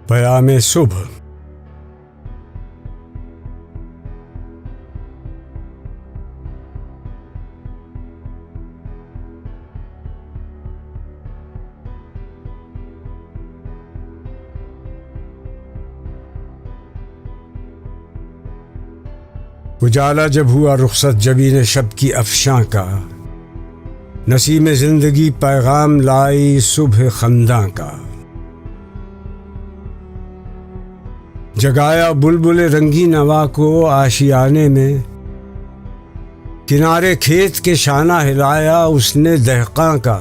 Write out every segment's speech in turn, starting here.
पयामे सुबह। उजाला जब हुआ रुखसत जबीन शब की अफशां का, नसीम जिंदगी पैगाम लाई सुबह खंदा का। जगाया बुलबुल रंगी नवा को आशियाने में, किनारे खेत के शाना हिलाया उसने दहक़ां का।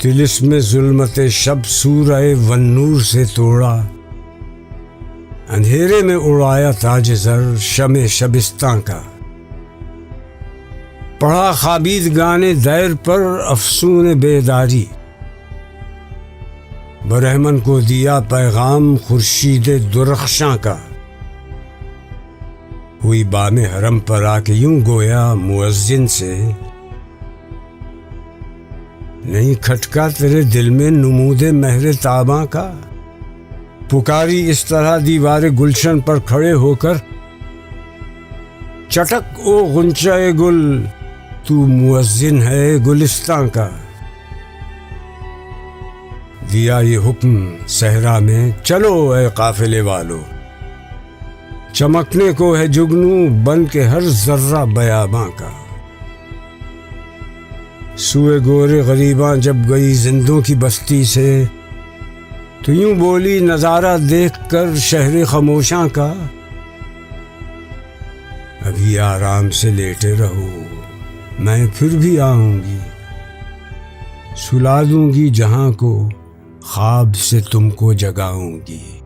तिलिस्म जुल्मत शब सूरह वन्नूर से तोड़ा, अंधेरे में उड़ाया ताज ज़र शमे शबिस्तां का। पढ़ा खाबीद गाने दैर पर अफसून बेदारी, बरहमन को दिया पैगाम खुर्शीद दुरख्शां का। हुई बामे हरम पर आके यूं गोया मुअज्जिन से, नहीं खटका तेरे दिल में नुमूदे महरे ताबा का। पुकारी इस तरह दीवारे गुलशन पर खड़े होकर, चटक ओ गुंचाए गुल तू मुअज्जिन है गुलिस्तां का। दिया ये हुक्म सहरा में, चलो ए काफिले वालो, चमकने को है जुगनू बन के हर जर्रा बयाबां का। सुए गोरे गरीबां जब गई जिंदों की बस्ती से, तो यूं बोली नजारा देख कर शहरे खामोशां का। अभी आराम से लेटे रहो, मैं फिर भी आऊंगी, सुला दूंगी जहां को, ख्वाब से तुमको जगाऊंगी।